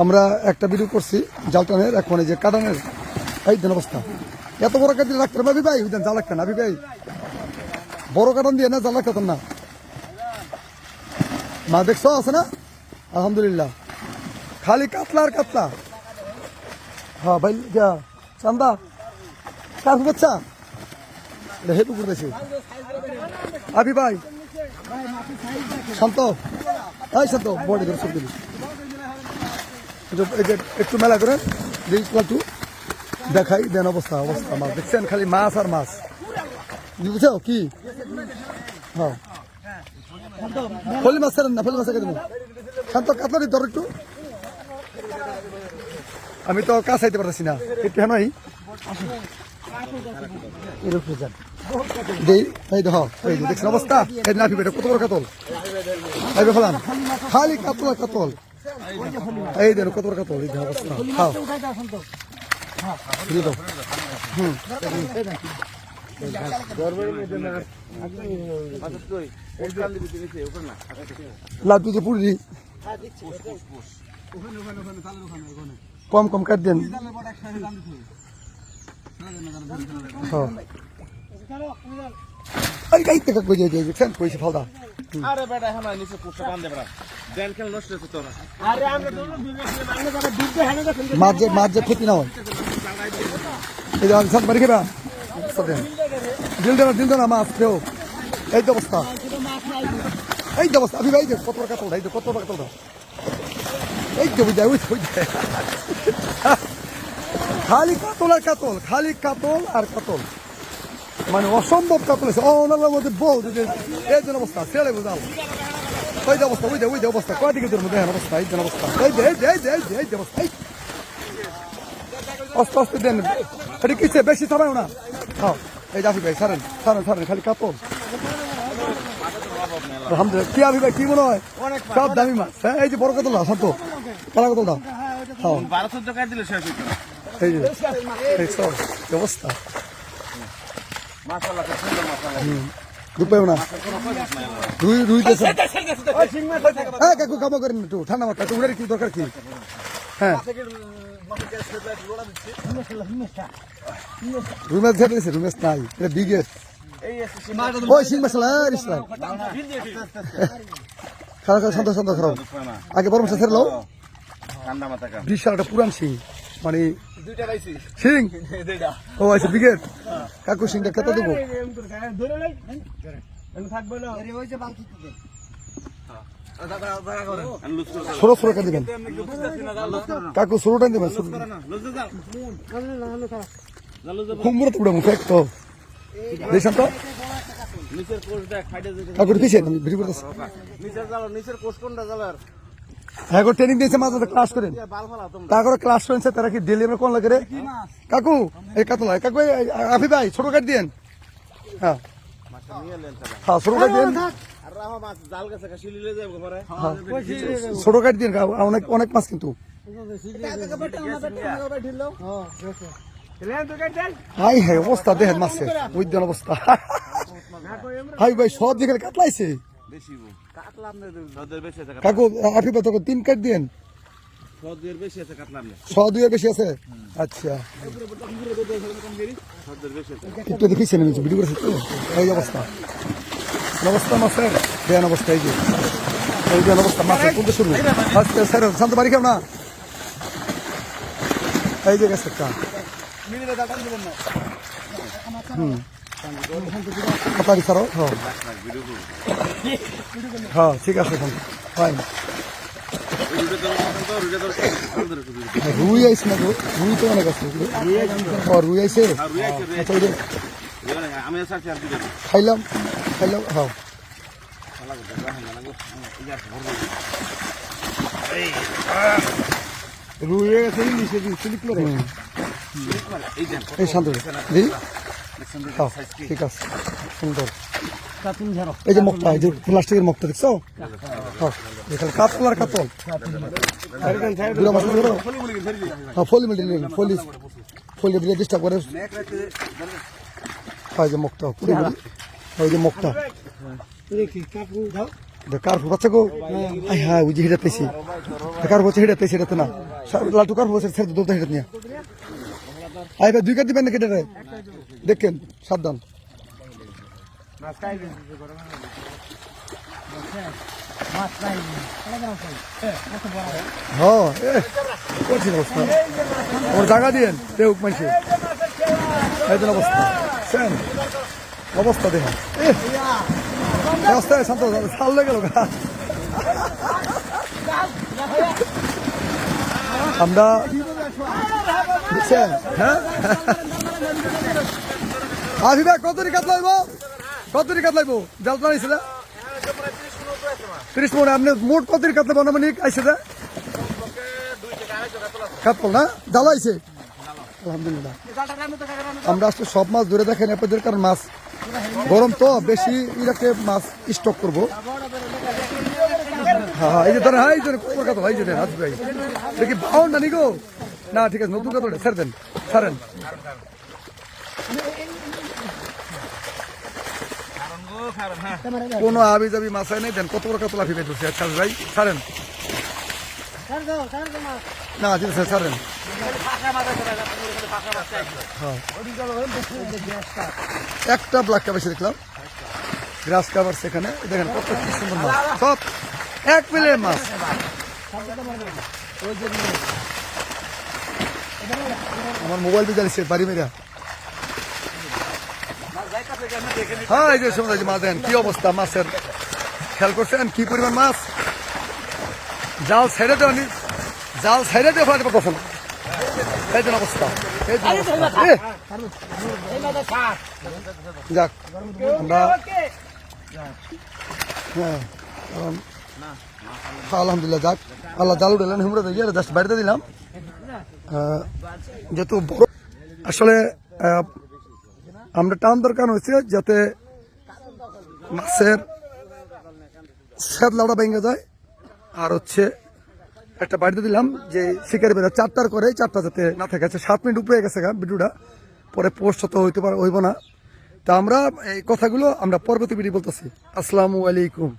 আমরা একটা ভিডিও করছি জাল টানের, এখন এই যে কাটানের এই দেন অবস্থা। এত বড় কাটি রাখতে পারবি ভাই, ওই দেন জাল রাখতেন আবি ভাই, বড় কাটান দিয়ে না জাল রাখতেন না। মা দেখছো আছে না, আলহামদুলিল্লাহ খালি কাতলা আর কাতলা। হ্যাঁ ভাই চান্দা কার বাচ্চা হেতু করতেছি আবি ভাই, শান্ত এই শান্ত বডি ধরে সব দিবি একটু মেলা করেন টু দেখাই দেন অবস্থা। অবস্থা মাছ দেখছেন, খালি মাছ আর মাছ, বুঝছো কি? হ্যাঁ ফলি মাছ ছাড়েন না, ফলি মাছ রেখে দেবো। শান্ত কাতলারি ধর একটু, আমি তো কাছে আইতে পারতেছি না একটু। হ্যাঁ দেখছেন অবস্থা, এই না কত বড় কাতল, ফেলাম খালি কাতল আর কাতল। এই দেন কত বড় কাতল, এই অবস্থা। খাও লাড্ডু যে পুরি কম কম কাট দেন। পয়সা ফালদা মাছ যে ক্ষতি না হয়। বাড়ি খেবা দিল দেনা মাছ খেও। এই তো অবস্থা, এই তো অবস্থা। আমি ভাই কত টাকা তোল, এই তো কত টাকা তোল, এই তো বুঝায় ওই খালি কাতল আর কাতল, খালি কাতল আর কাতল, মানে অসম্ভব কাতল আছে। ওনার মধ্যে বল এই যে অবস্থা ছেড়ে বুঝাল, ওই যে অবস্থা, ওই যে অবস্থা কয় দিকে তোর মধ্যে অবস্থা, এই যে অবস্থা, এই যে এই যে অবস্থা। আস্তে আস্তে দেন, এটা কিসে বেশি থামায় না। হ্যাঁ এই জাফি ভাই সারেন সারেন সারেন, খালি কাতল। আলহামদুলিল্লাহ। কি আবি ভাই কি মনে হয়? সব দামি মাছ। হ্যাঁ এই যে বড় কাতল, শান্ত পালা কাতল দাও। হ্যাঁ এই যে অবস্থা, না কাকু কামো করেন একটু ঠান্ডা মাথা, উড়ে কি দরকার কি? হ্যাঁ রুমেশ ঝেড়ে দিয়েছে, রুমেশ নাই, এটা বিগেস্ট ওই শিং মশলা ইসলাম। খারাপ খারাপ সন্ধ্যা সন্ধ্যা খারাপ, আগে বড় মশলা ছেড়ে লো। বিশাল একটা পুরান শিং, মানে শিং ও আচ্ছা বিগেট। কাকু শিংটা কত দেবো? ষোলো ষোলো টা দেবেন কাকু, ষোলোটা দেবেন। কুমড়ো তো মুখে তো দেখছেন তো কাকু পিছিয়ে আমি ভিডিও করতেছি। হ্যাঁ ট্রেনিং দিয়েছে মাঝে ক্লাস করেন, তারপরে ক্লাস করেছে তারা কি ডেলি আমরা কোন লাগে রে কাকু? এই কাতলা কাকু আফি ভাই ছোট কাট দিয়েন। হ্যাঁ হ্যাঁ ছোট কাট দিন, ছোট কাট দিন, অনেক অনেক মাছ কিন্তু। হাই হ্যাঁ অবস্থা দেখেন মাছের উদ্যান অবস্থা। হাই ভাই সব যেখানে কাতলাইছে কাকু। আফি ভাই তোকে 3 কাট দিন, 100-2 বেশি আছে। আচ্ছা একটু দেখিছেন ভিডিও করেছে তো, এই অবস্থা অবস্থা মাছের দেন অবস্থা। এই যে এই দেন অবস্থা মাছের কোনটা শুরু আজকে স্যার শান্ত বাড়ি কেউ না। এই যে গেছে একটা ছাড়ো। হ্যাঁ ঠিক আছে ফাইন। রুই আইস না গো, রুই তো অনেক আছে। রুই আইসে খাইলাম খাইলাম। হ্যাঁ রুই গেছে এই শান্ত ঠিক আছে সুন্দর। এই যে মুখটা, এই যে প্লাস্টিকের মুখটা দেখছো? কাতল আর কাতল ফলি মিলি ফলি ফলি দিলে ডিস্টার্ব করে। ওই যে মুখটা পুরো, ওই যে মুখটা কার বাচ্চা গো হ্যাঁ ওই যে হেঁটে পেয়েছি কার বলছে হেঁটে পেয়েছি এটা তো না লাটু কার বলছে ছেড়ে দৌড়তে হেঁটে নিয়ে আই ভাই 2 কাট দিবেন না কেটে রে দেখেন সাবধান হ্যাঁ করছি অবস্থা ওর জায়গা দিয়েন দেখ মাইছে এই অবস্থা সেন অবস্থা দেখেন অবস্থায় শান্ত ছাড়লে গেল আমরা বুঝছেন হ্যাঁ আসি ভাই কতরি কাতলাইবো জাল টানিছিল 30 মনে আপনি মোট কতরি কাতলাইবো না মানে আইসে দা কাতল না জ্বালাইছে আলহামদুলিল্লাহ আমরা আসলে সব মাছ ধরে দেখেন আপনাদের কারণ মাছ গরম তো বেশি ইরাকে মাছ স্টক করবো হ্যাঁ এই যে ধরেন হ্যাঁ এই যে কাতল এই যে আসি ভাই দেখি বাউন্ড না নিগো না ঠিক আছে নতুন কাতল ছেড়ে দেন ছাড়েন কোনো আবি যাবি মাছাই নেই দেন কত বড় কাতলা ফিরে ধরছে আচ্ছা ভাই ছাড়েন না ঠিক আছে ছাড়েন একটা ব্ল্যাক কাপ এসে দেখলাম গ্রাস কাভার সেখানে দেখেন কত কি সুন্দর মাছ সব এক মিলে মাছ আমার মোবাইল দিয়ে জ্বালিয়েছে বাড়ি মেরা হ্যাঁ এই যে সময় মাছ দেন কি অবস্থা মাছের খেয়াল করছেন কি পরিমাণ মাছ জাল ছেড়ে দেওয়া জাল ছেড়ে দিয়ে ফেলাতে পারতেছে না এই যে অবস্থা যাক আমরা হ্যাঁ আলহামদুলিল্লাহ যাক আল্লাহ জাল উঠলেন হুমড়ে দিয়ে জাস্ট বাড়িতে দিলাম যেহেতু বড় আসলে আমরা টান দরকার হয়েছে যাতে মাছের শ্যাদলাটা ভেঙে যায় আর হচ্ছে একটা বাড়িতে দিলাম যে শিকারি বেড়া 4টার করে 4টা যাতে না থাকে 7 মিনিট উপরে গেছে ভিডিওটা পরে পোস্ট তো হইব না তা আমরা এই কথাগুলো আমরা পরবর্তী ভিডিও বলতেছি আসসালামু আলাইকুম।